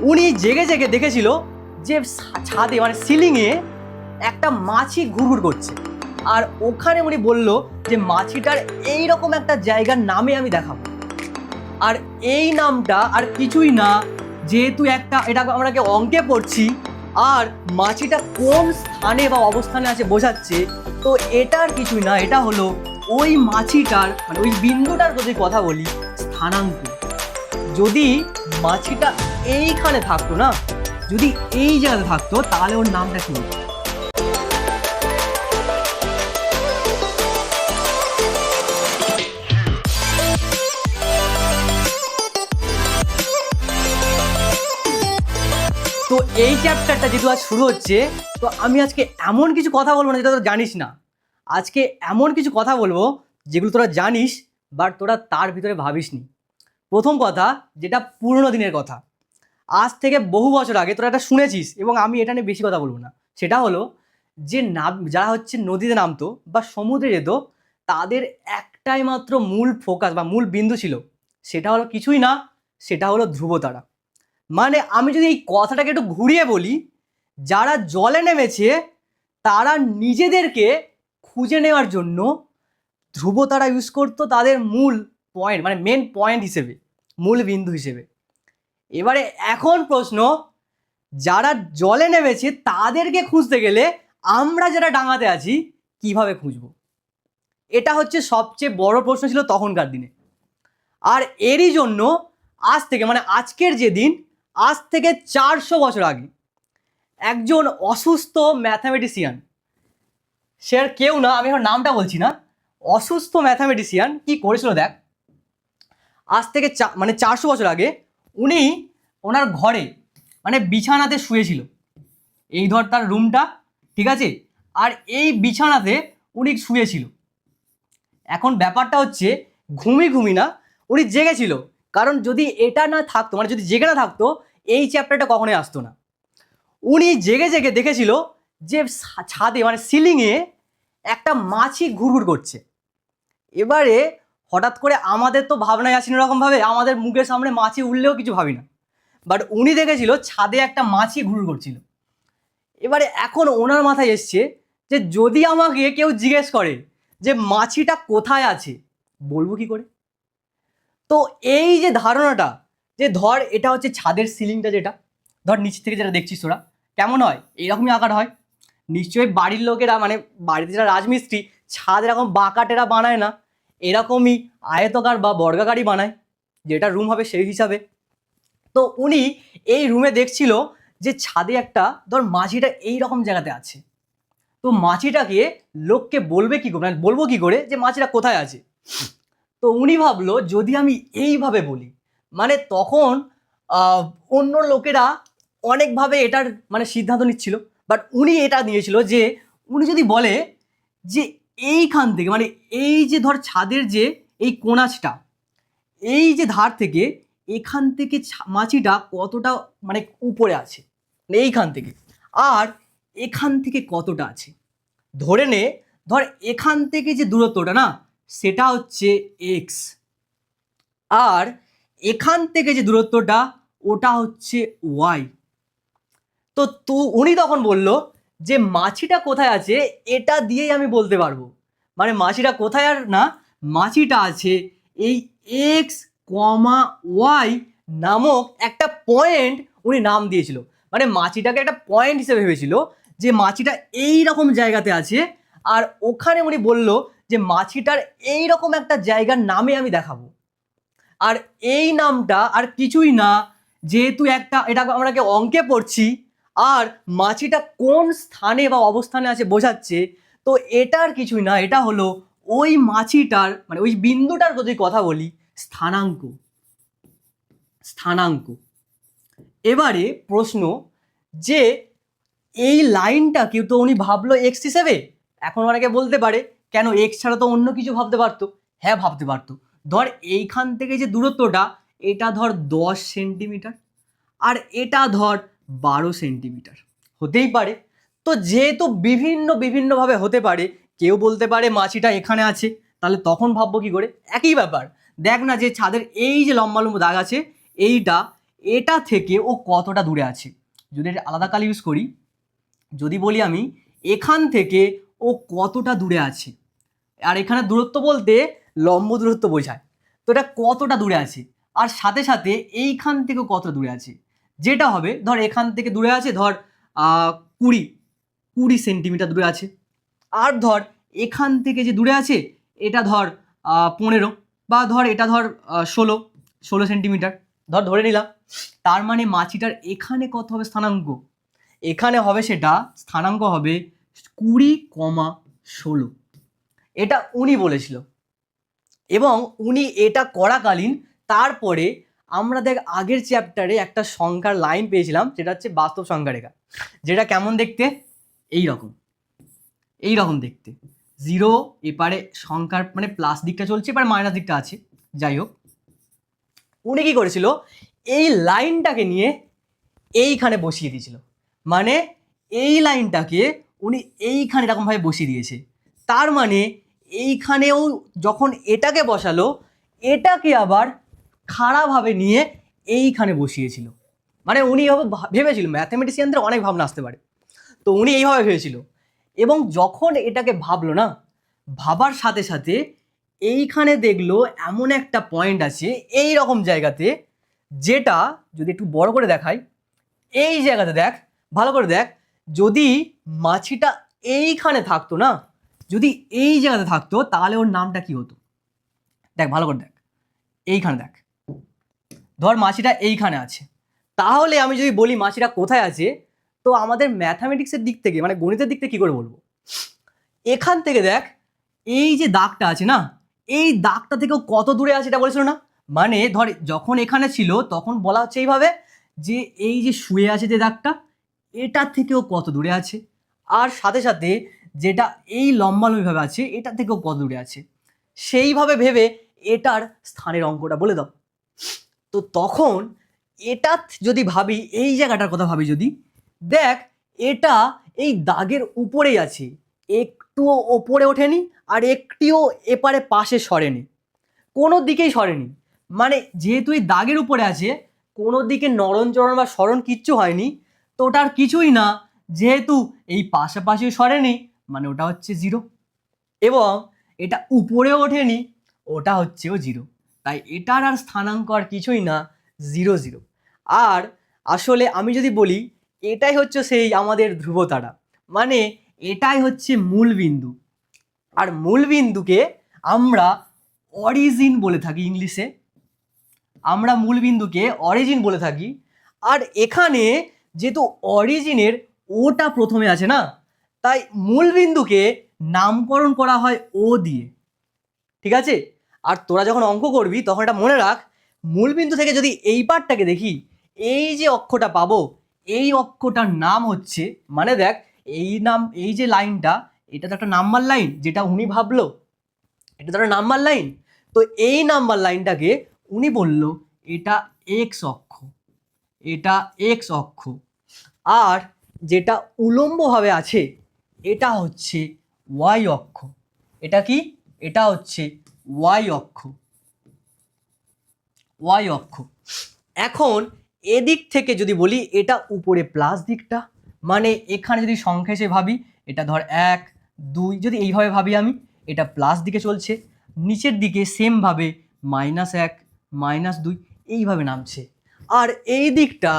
উনি জেগে জেগে দেখেছিল যে ছাদে মানে সিলিংয়ে একটা মাছি ঘুরঘুর করছে। আর ওখানে উনি বলল যে মাছিটার এইরকম একটা জায়গার নামে আমি দেখাবো। আর এই নামটা আর কিছুই না, যেহেতু এটা আমরাকে অঙ্কে পড়ছি আর মাছিটা কোন স্থানে বা অবস্থানে আছে বোঝাচ্ছে, তো এটার কিছুই না, এটা হলো ওই মাছিটার মানে ওই বিন্দুটার যদি কথা বলি স্থানাঙ্ক। যদি মাছিটা এইখানে থাকতো না, যদি এই জায়গাতে থাকতো তাহলে ওর নামটা কি হতো? তো এই চ্যাপ্টারটা যেহেতু আজ শুরু হচ্ছে, তো আমি আজকে এমন কিছু কথা বলবো না যেটা তোরা জানিস না। আজকে এমন কিছু কথা বলবো যেগুলো তোরা জানিস বাট তোরা তার ভিতরে ভাবিসনি। প্রথম কথা, যেটা পুরনো দিনের কথা, আজ থেকে বহু বছর আগে তোরা এটা শুনেছিস এবং আমি এটা নিয়ে বেশি কথা বলবো না। সেটা হলো যে যারা হচ্ছে নদীতে নামতো বা সমুদ্রে যেত, তাদের একটাই মাত্র মূল ফোকাস বা মূল বিন্দু ছিল, সেটা হলো কিছুই না, সেটা হলো ধ্রুবতারা। মানে আমি যদি এই কথাটাকে একটু ঘুরিয়ে বলি, যারা জলে নেমেছে তারা নিজেদেরকে খুঁজে নেওয়ার জন্য ধ্রুবতারা ইউজ করতো তাদের মূল পয়েন্ট মানে মেন পয়েন্ট হিসেবে, মূল বিন্দু হিসেবে। এবারে এখন প্রশ্ন, যারা জলে নেমেছে তাদেরকে খুঁজতে গেলে আমরা যারা ডাঙাতে আছি কিভাবে খুঁজবো? এটা হচ্ছে সবচেয়ে বড় প্রশ্ন ছিল তখনকার দিনে। আর এরই জন্য আজ থেকে মানে আজকের যে দিন, আজ থেকে 400 বছর আগে একজন অসুস্থ ম্যাথামেটিশিয়ান, সে আর কেউ না, আমি এখন নামটা বলছি না, অসুস্থ ম্যাথামেটিশিয়ান কি করেছিল দেখ। আজ থেকে মানে 400 বছর আগে উনি ওনার ঘরে মানে বিছানাতে শুয়েছিল। এই ধর তার রুমটা, ঠিক আছে, আর এই বিছানাতে উনি শুয়েছিল। এখন ব্যাপারটা হচ্ছে ঘুমি না, উনি জেগেছিল। কারণ যদি এটা না থাকতো মানে যদি জেগে না থাকতো এই চ্যাপ্টারটা কখনোই আসতো না। উনি জেগে জেগে দেখেছিল যে ছাদে মানে সিলিংয়ে একটা মাছি ঘুরঘুর করছে। এবারে হঠাৎ করে আমাদের তো ভাবনায় আসেনি এরকমভাবে, আমাদের মুখের সামনে মাছি উঠলেও কিছু ভাবি না, বাট উনি দেখেছিল ছাদে একটা মাছি ঘুরঘুর করছিল। এবারে এখন ওনার মাথায় এসছে যে যদি আমাকে কেউ জিজ্ঞেস করে যে মাছিটা কোথায় আছে, বলবো কি করে? তো এই যে ধারণাটা, যে ধর এটা হচ্ছে ছাদের সিলিংটা, যেটা ধর নিচ থেকে যেটা দেখছিস তোরা কেমন হয়, এইরকমই আকার হয়। নিশ্চয়ই বাড়ির লোকেরা মানে বাড়িতে যারা রাজমিস্ত্রি ছাদ এরকম বাঁকাটেরা বানায় না, এরকমই আয়তকার বা বর্গাকারই বানায়, যেটা রুম হবে সেই হিসাবে। তো উনি এই রুমে দেখছিল যে ছাদে একটা ধর মাছিটা এই রকম জায়গাতে আছে। তো মাছিটাকে লোককে বলবে কি করে, মানে বলবো কি করে যে মাছিটা কোথায় আছে? তো উনি ভাবলো যদি আমি এইভাবে বলি, মানে তখন অন্য লোকেরা অনেকভাবে এটার মানে সিদ্ধান্ত নিচ্ছিল, বাট উনি এটা নিয়েছিল যে উনি যদি বলে যে এইখান থেকে মানে এই যে ধর ছাদের যে এই কোণাচটা, এই যে ধার থেকে এখান থেকে মাছিটা কতটা মানে উপরে আছে, মানে এইখান থেকে, আর এখান থেকে কতটা আছে, ধরে নে ধর এখান থেকে যে দূরত্বটা না সেটা হচ্ছে এক্স, আর এখান থেকে যে দূরত্বটা ওটা হচ্ছে ওয়াই। তো উনি তখন বলল যে মাছিটা কোথায় আছে এটা দিয়েই আমি বলতে পারবো, মানে মাছিটা কোথায় আর না, মাছিটা আছে এই এক্স কমা ওয়াই নামক একটা পয়েন্ট উনি নাম দিয়েছিল। মানে মাছিটাকে একটা পয়েন্ট হিসেবে ভেবেছিল যে মাছিটা এই রকম জায়গাতে আছে, আর ওখানে উনি বলল যে মাছিটার এই রকম একটা জায়গার নামে আমি দেখাবো। আর এই নামটা আর কিছুই না, যেহেতু এটা আমরাকে অঙ্কে পড়ছি আর মাছিটা কোন স্থানে বা অবস্থানে আছে বোঝাচ্ছে, তো এটার কিছুই না, এটা হলো ওই মাছিটার মানে ওই বিন্দুটার যদি কথা বলি স্থানাঙ্ক। স্থানাঙ্ক। এবারে প্রশ্ন যে এই লাইনটা কেউ তো উনি ভাবলো এক্স হিসেবে, এখন অনেকে বলতে পারে কেন এক্স ছাড়া তো অন্য কিছু ভাবতে পারতো। হ্যাঁ ভাবতে পারতো, ধর এইখান থেকে যে দূরত্বটা এটা ধর 10 সেন্টিমিটার আর এটা ধর 12 সেন্টিমিটার হতেই পারে। তো যেহেতু বিভিন্নভাবে হতে পারে, কেউ বলতে পারে মাছিটা এখানে আছে, তাহলে তখন ভাববো কি করে? একই ব্যাপার, দেখ না যে ছাদের এই যে লম্বা লম্বা দাগ আছে এইটা এটা থেকে ও কতটা দূরে আছে। যদি এটা আলাদা কালি ইউজ করি, যদি বলি আমি এখান থেকে ও কতটা দূরে আছে, আর এখানে দূরত্ব বলতে লম্ব দূরত্ব বোঝায়, তো এটা কতটা দূরে আছে, আর সাথে সাথে এইখান থেকে কতটা দূরে আছে, যেটা হবে ধর এখান থেকে দূরে আছে ধর 20 সেন্টিমিটার দূরে আছে, আর ধর এখান থেকে যে দূরে আছে এটা ধর 15, বা ধর এটা ধর 16 সেন্টিমিটার ধরে নিলাম। তার মানে মাছিটার এখানে কত হবে স্থানাঙ্ক, এখানে হবে সেটা স্থানাঙ্ক হবে 20,16। এটা উনি বলেছিল, এবং উনি এটা করাকালীন তারপরে আমরা দেখ আগের চ্যাপ্টারে একটা সংখ্যার লাইন পেয়েছিলাম, যেটা হচ্ছে বাস্তব সংখ্যা রেখা, যেটা কেমন দেখতে, এই রকম দেখতে, জিরো এপারে সংখ্যার মানে প্লাস দিকটা চলছে, এবার মাইনাস দিকটা আছে। যাই হোক, উনি কি করেছিল, এই লাইনটাকে নিয়ে এইখানে বসিয়ে দিয়েছিল, মানে এই লাইনটাকে উনি এইখানে এরকমভাবে বসিয়ে দিয়েছে। তার মানে এইখানেও যখন এটাকে বসালো, এটাকে আবার খাড়াভাবে নিয়ে এইখানে বসিয়েছিল। মানে উনি এইভাবে ভেবেছিল, ম্যাথামেটিশিয়ানদের অনেক ভাবনা আসতে পারে, তো উনি এইভাবে ভেবেছিল। এবং যখন এটাকে ভাবলো না, ভাবার সাথে সাথে এইখানে দেখলো এমন একটা পয়েন্ট আছে এই রকম জায়গাতে, যেটা যদি একটু বড় করে দেখাই, এই জায়গাতে দেখ, ভালো করে দেখ, যদি মাছিটা এইখানে থাকতো না, যদি এই জায়গাতে থাকতো, তাহলে ওর নামটা কি হতো, দেখ ভালো করে দেখ, এইখানে দেখ, ধর মাছিটা এইখানে আছে, তাহলে আমি যদি বলি মাছিটা কোথায় আছে, তো আমাদের ম্যাথামেটিক্সের দিক থেকে মানে গণিতের দিক থেকে কী করে বলবো, এখান থেকে দেখ এই যে দাগটা আছে না, এই দাগটা থেকেও কত দূরে আছে এটা বলেছিল না, মানে ধর যখন এখানে ছিল তখন বলা হচ্ছে এইভাবে যে এই যে শুয়ে আছে যে দাগটা, এটার থেকেও কত দূরে আছে, আর সাথে সাথে যেটা এই লম্বালম্বিভাবে আছে এটা থেকেও কত দূরে আছে, সেইভাবে ভেবে এটার স্থানের অঙ্কটা বলে দাও। তো তখন এটা যদি ভাবি, এই জায়গাটার কথা ভাবি, যদি দেখ এটা এই দাগের উপরেই আছে, একটুও ওপরে ওঠেনি আর একটিও এপারে পাশে সরেনি, কোনো দিকেই সরেনি, মানে যেহেতু এই দাগের উপরে আছে, কোনো দিকে নড়নচড়ন বা সরণ কিচ্ছু হয়নি, তো ওটার কিছুই না, যেহেতু এই পাশাপাশি সরেনি মানে ওটা হচ্ছে 0, এবং এটা উপরেও ওঠেনি, ওটা হচ্ছেও 0, তাই এটার আর স্থানাঙ্ক আর কিছুই না, 0 0। আর আসলে আমি যদি বলি, এটাই হচ্ছে সেই আমাদের ধ্রুবতারা, মানে এটাই হচ্ছে মূল বিন্দু, আর মূল বিন্দুকে আমরা অরিজিন বলে থাকি, ইংলিশে আমরা মূল বিন্দুকে অরিজিন বলে থাকি। আর এখানে যেহেতু অরিজিনের ওটা প্রথমে আছে না, তাই মূল বিন্দুকে নামকরণ করা হয় ও দিয়ে, ঠিক আছে। আর তোরা যখন অঙ্ক করবি তখন এটা মনে রাখ, মূল বিন্দু থেকে যদি এই পার্টটাকে দেখি, এই যে অক্ষটা পাবো, এই অক্ষটার নাম হচ্ছে, মানে দেখ এই নাম, এই যে লাইনটা, এটা তো একটা নাম্বার লাইন, যেটা উনি ভাবলো এটা তো একটা নাম্বার লাইন, তো এই নাম্বার লাইনটাকে উনি বলল এটা এক্স অক্ষ, এটা এক্স অক্ষ, আর যেটা উলম্বভাবে আছে এটা হচ্ছে ওয়াই অক্ষ। এটা কি, এটা হচ্ছে ওয়াই অক্ষ, ওয়াই অক্ষ। এখন এদিক থেকে যদি বলি, এটা উপরে প্লাস দিকটা, মানে এখানে যদি সংখ্যা হিসেবে ভাবি, এটা ধর 1 2, যদি এইভাবে ভাবি আমি, এটা প্লাস দিকে চলছে, নিচের দিকে সেমভাবে -1 -2 এইভাবে নামছে, আর এই দিকটা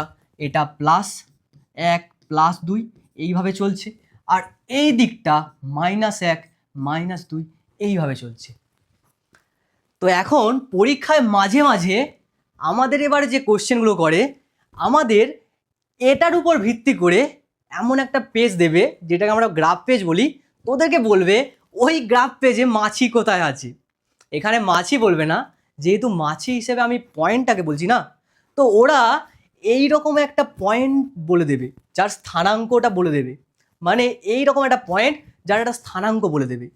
এটা +1 +2 এইভাবে চলছে, আর এই দিকটা -1 -2 এইভাবে চলছে। তো এখন পরীক্ষায় মাঝে মাঝে আমাদের এবারে যে কোশ্চেনগুলো করে, আমাদের এটার উপর ভিত্তি করে এমন একটা পেজ দেবে, যেটাকে আমরা গ্রাফ পেজ বলি, তোদেরকে বলবে ওই গ্রাফ পেজে মাছি কোথায় আছে। এখানে মাছি বলবে না, যেহেতু মাছি হিসেবে আমি পয়েন্টটাকে বলছি না, তো ওরা এই রকম একটা পয়েন্ট বলে দেবে যার স্থানাঙ্কটা বলে দেবে, মানে এই রকম একটা পয়েন্ট যার একটা স্থানাঙ্ক বলে দেবে,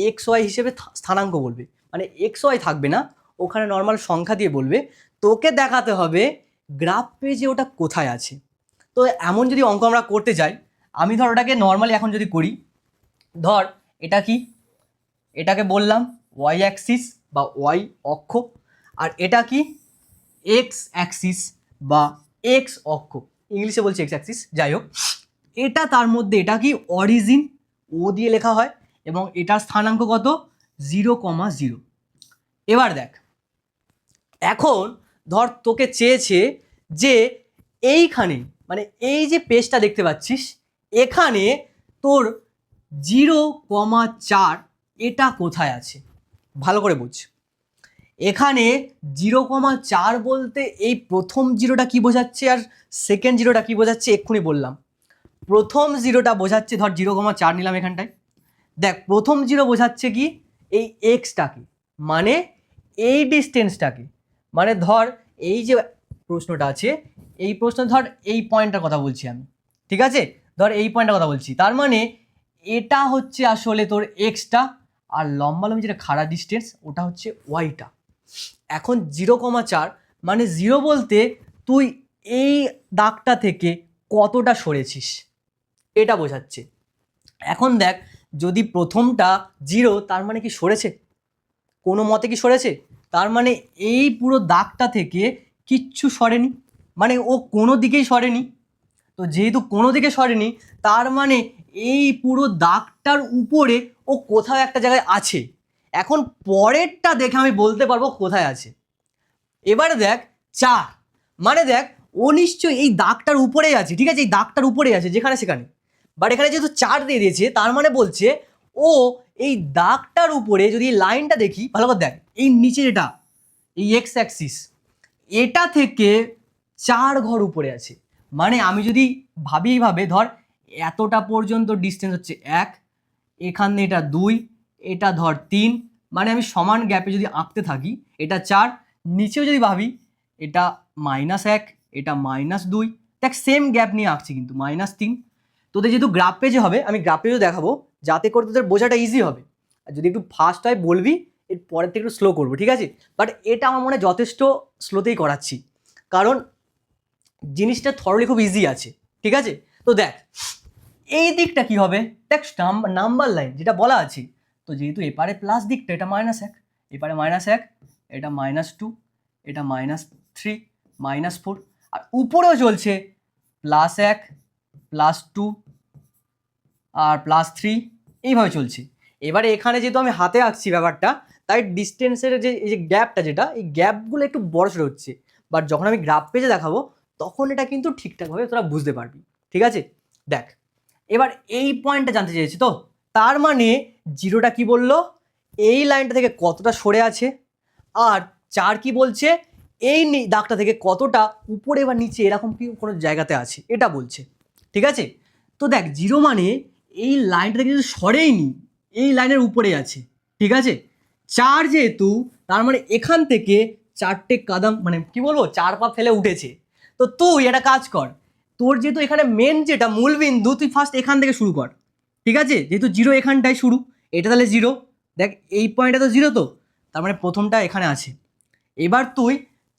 এক্স ওয়াই হিসেবে স্থানাঙ্ক বলবে, মানে এক্স ওয়াই থাকবে না, ওখানে নর্মাল সংখ্যা দিয়ে বলবে, তোকে দেখাতে হবে গ্রাফ পেজে ওটা কোথায় আছে। তো এমন যদি অঙ্ক আমরা করতে যাই, আমি ধর ওটাকে নর্মালি এখন যদি করি, ধর এটা কি, এটাকে বললাম ওয়াই অ্যাক্সিস বা ওয়াই অক্ষ, আর এটা কি এক্স অ্যাক্সিস বা এক্স অক্ষ, ইংলিশে বলছি এক্স অ্যাক্সিস, যাই হোক, এটা তার মধ্যে এটা কি অরিজিন ও দিয়ে লেখা হয় এবং এটার স্থানাঙ্ক কত 0,0। এবার দেখ, এখন ধর তোকে চেয়েছে যে এইখানে মানে এই যে পেজটা দেখতে পাচ্ছিস এখানে তোর 0,4 এটা কোথায় আছে, ভালো করে বুঝ। এখানে 0,4 বলতে এই প্রথম জিরোটা কি বোঝাচ্ছে আর সেকেন্ড জিরোটা কি বোঝাচ্ছে এক্ষুনি বললাম। প্রথম জিরোটা বোঝাচ্ছে, ধর 0,4 নিলাম এখানটায়, দেখ প্রথম জিরো বোঝাচ্ছে কি এই এক্সটাকে, মানে এই ডিস্টেন্সটাকে, মানে ধর এই যে প্রশ্নটা আছে এই প্রশ্ন ধর এই পয়েন্টটার কথা বলছি আমি, ঠিক আছে, ধর এই পয়েন্টটার কথা বলছি, তার মানে এটা হচ্ছে আসলে তোর এক্সটা আর লম্বালম্বি যেটা খাড়া ডিস্টেন্স ওটা হচ্ছে ওয়াইটা। এখন 0,4 মানে 0 বলতে তুই এই দাগটা থেকে কতটা সরেছিস এটা বোঝাচ্ছে। এখন দেখ যদি প্রথমটা 0 তার মানে কি সরেছে, কোনো মতে কি সরেছে, তার মানে এই পুরো দাগটা থেকে কিচ্ছু সরেনি, মানে ও কোনো দিকেই সরেনি। তো যেহেতু কোনো দিকে সরেনি তার মানে এই পুরো দাগটার উপরে ও কোথাও একটা জায়গায় আছে। এখন পরেরটা দেখে আমি বলতে পারবো কোথায় আছে। এবারে দেখ 4 মানে দেখ ও নিশ্চয়ই এই দাগটার উপরেই আছে, ঠিক আছে, এই দাগটার উপরেই আছে যেখানে সেখানে, বাট এখানে যেহেতু 4 দিয়ে দিয়েছে তার মানে বলছে ও এই দাগটার উপরে, যদি এই লাইনটা দেখি ভালো করে দেখ, এই নিচে এটা এই এক্স অ্যাক্সিস এটা থেকে 4 ঘর উপরে আছে। মানে আমি যদি ভাবি এইভাবে, ধর এতটা পর্যন্ত ডিস্টেন্স হচ্ছে 1, এখানে এটা 2, এটা ধর 3, মানে আমি সমান গ্যাপে যদি আঁকতে থাকি এটা 4, নিচেও যদি ভাবি এটা -1, এটা -2, দেখ সেম গ্যাপ নিয়ে আঁকছি কিন্তু -3। তোদের যেহেতু গ্রাফ পেজে হবে আমি গ্রাফ পেজও দেখাবো যাতে করে তোদের বোঝাটা ইজি হবে, আর যদি একটু ফাস্ট হয় বলবি, এর পরের থেকে একটু স্লো করবো, ঠিক আছে, বাট এটা আমার মনে হয় যথেষ্ট স্লোতেই করাচ্ছি কারণ জিনিসটা থরলি খুব ইজি আছে, ঠিক আছে। তো দেখ এই দিকটা কি হবে, দেখ নাম্বার লাইন যেটা বলা আছে, তো যেহেতু এপারে প্লাস দিকটা এটা -1, এপারে -1, এটা -2, এটা -3, -4, আর উপরেও চলছে +1, +2 আর +3, এইভাবে চলছে। এবারে এখানে যেহেতু আমি হাতে আঁকছি ব্যাপারটা, তাই ডিস্টেন্সের যে এই যে গ্যাপটা যেটা এই গ্যাপগুলো একটু বড় সড়ো হচ্ছে, বাট যখন আমি গ্রাফ পেজে দেখাবো তখন এটা কিন্তু ঠিকঠাকভাবে তোরা বুঝতে পারবি, ঠিক আছে। দেখ এবার এই পয়েন্টটা জানতে চেয়েছি, তো তার মানে জিরোটা কি বললো এই লাইনটা থেকে কতটা সরে আছে, আর 4 কি বলছে এই দাগটা থেকে কতটা উপরে বা নিচে এরকম কি কোনো জায়গাতে আছে এটা বলছে, ঠিক আছে। তো দেখ 0 মানে এই লাইনটা থেকে কিন্তু সরেই নি, এই লাইনের উপরে আছে, ঠিক আছে। 4 যেহেতু তার মানে এখান থেকে 4টে কাদম মানে কি বলবো 4 পা ফেলে উঠেছে। তো তুই একটা কাজ কর, তোর যেহেতু এখানে মেন যেটা মূল বিন্দু তুই ফার্স্ট এখান থেকে শুরু কর, ঠিক আছে, যেহেতু 0 এখানটায় শুরু, এটা তাহলে 0, দেখ এই পয়েন্টটা তো 0, তো তার মানে প্রথমটা এখানে আছে। এবার তুই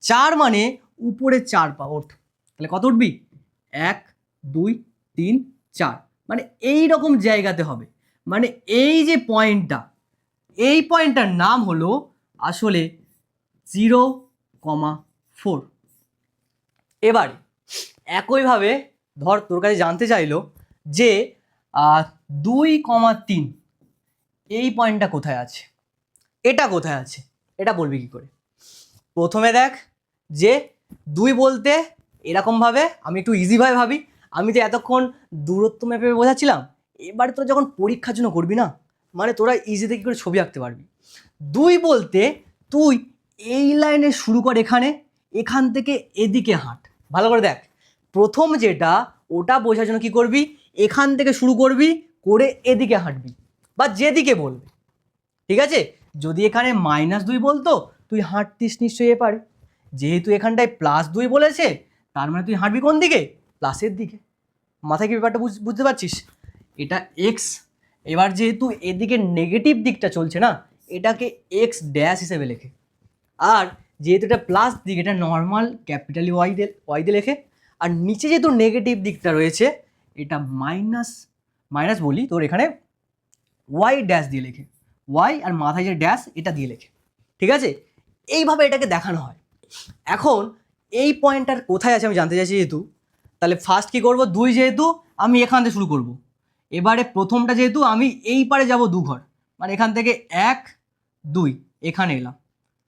4 মানে উপরে 4 পা ওঠ, তাহলে কত উঠবি 1 2 3 4, মানে এই রকম জায়গাতে হবে। মানে এই যে পয়েন্টটা এই পয়েন্টটার নাম হলো আসলে 0,4। এবার একইভাবে ধর তোর কাছে জানতে চাইলো যে 2,3 এই পয়েন্টটা কোথায় আছে, এটা কোথায় আছে এটা বলবি কি করে। প্রথমে দেখ যে 2 বলতে এরকমভাবে আমি একটু ইজিভাবে ভাবি, আমি তো এতক্ষণ দূরত্ব মেপে বোঝাচ্ছিলাম, এবারে তোরা যখন পরীক্ষার জন্য করবি না মানে তোরা ইজিতে কী করে ছবি আঁকতে পারবি। 2 বলতে তুই এই লাইনে শুরু কর, এখানে এখান থেকে এদিকে হাঁট, ভালো করে দেখ, প্রথম যেটা ওটা বোঝার জন্য কী করবি এখান থেকে শুরু করবি করে এদিকে হাঁটবি বা যেদিকে বলবে, ঠিক আছে। যদি এখানে -2 বলতো তুই হাঁটতিস নিশ্চয়ই এপারে, যেহেতু এখানটায় +2 বলেছে তার মানে তুই হাঁটবি কোন দিকে প্লাসের দিকে। মাথায় কি ব্যাপারটা বুঝতে পারছিস, এটা এক্স, এবার যেহেতু এদিকে নেগেটিভ দিকটা চলছে না এটাকে এক্স ড্যাশ হিসেবে লেখে, আর যেহেতু এটা প্লাস দিক এটা নর্মাল ক্যাপিটালি ওয়াই দিয়ে লেখে, আর নিচে যেহেতু নেগেটিভ দিকটা রয়েছে এটা মাইনাস মাইনাস বলি তোর এখানে ওয়াই ড্যাশ দিয়ে লেখে, ওয়াই আর মাথায় যে ড্যাশ এটা দিয়ে লেখে, ঠিক আছে। এইভাবে এটাকে দেখানো হয়। এখন এই পয়েন্টটার কোথায় আছে আমি জানতে চাইছি যেহেতু, তাহলে ফার্স্ট কী করবো, 2 যেহেতু আমি এখান থেকে শুরু করব। এবারে প্রথমটা যেহেতু আমি এই পারে যাব 2 ঘর, মানে এখান থেকে 1 2 এখানে এলাম,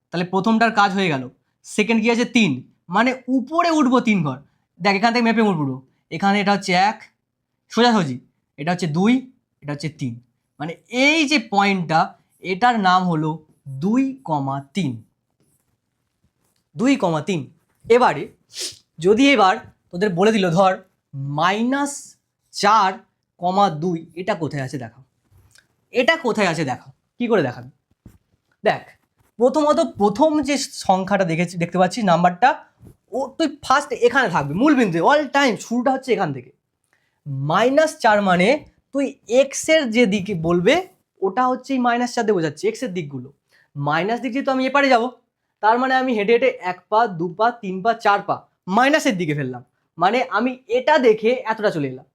তাহলে প্রথমটার কাজ হয়ে গেল। সেকেন্ড কী আছে 3, মানে উপরে উঠবো 3 ঘর। দেখ এখান থেকে মেপে উঠবো, এখানে এটা হচ্ছে 1 সোজাসুজি, এটা হচ্ছে 2, এটা হচ্ছে 3, মানে এই যে পয়েন্টটা এটার নাম হলো 2,3। 2,3। এবারে যদি এবার তোদের বলে দিল ধর -4,2, এটা কোথায় আছে দেখাও, এটা কোথায় আছে দেখাও, কি করে দেখাবি? দেখ প্রথমত প্রথম যে সংখ্যাটা দেখতে পাচ্ছিস নাম্বারটা, ও তুই ফার্স্ট এখানে থাকবি মূল বিন্দু, অল টাইম শুরুটা হচ্ছে এখান থেকে। -4 মানে তুই এক্সের যে দিকে বলবে ওটা হচ্ছে এই -4 দিয়ে বোঝাচ্ছে এক্সের দিকগুলো। মাইনাস দিক যেহেতু আমি এপারে যাব, তার মানে আমি হেঁটে হেঁটে 1 পা 2 পা 3 পা 4 পা মাইনাসের দিকে ফেললাম, মানে আমি এটা দেখে এতটা চলে এলাম।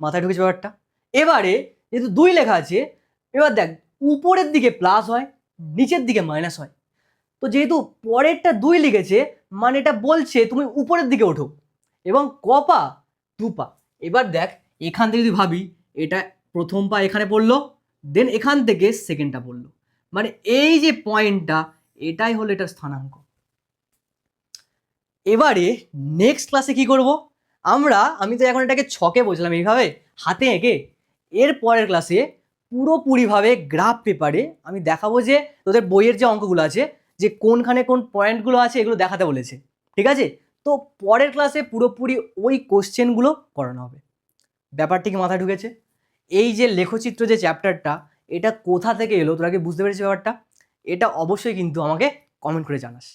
মাথায় ঢুকেছে ব্যাপারটা? এবারে যেহেতু 2 লেখা আছে, এবার দেখ উপরের দিকে প্লাস হয়, নিচের দিকে মাইনাস হয়। তো যেহেতু পরেরটা 2 লিখেছে, মানে এটা বলছে তুমি উপরের দিকে ওঠো, এবং ক পা 2 পা। এবার দেখ এখান থেকে যদি ভাবি, এটা প্রথম পা এখানে পড়লো, দেন এখান থেকে সেকেন্ডটা পড়লো, মানে এই যে পয়েন্টটা এটাই হলো এটার স্থানাঙ্ক। এবারে নেক্সট ক্লাসে কি করব আমি তো এখন এটাকে ছকে বলছিলাম এইভাবে হাতে এঁকে, এর পরের ক্লাসে পুরোপুরিভাবে গ্রাফ পেপারে আমি দেখাবো যে তোদের বইয়ের যে অঙ্কগুলো আছে, যে কোনখানে কোন পয়েন্টগুলো আছে এগুলো দেখাতে বলেছে, ঠিক আছে? তো পরের ক্লাসে পুরোপুরি ওই কোশ্চেনগুলো করানো হবে। ব্যাপারটি কি মাথায় ঢুকেছে? এই যে লেখচিত্র যে চ্যাপ্টারটা, এটা কোথা থেকে এলো, তোরা কি বুঝতে পেরেছিস ব্যাপারটা? এটা অবশ্যই কিন্তু আমাকে কমেন্ট করে জানাস।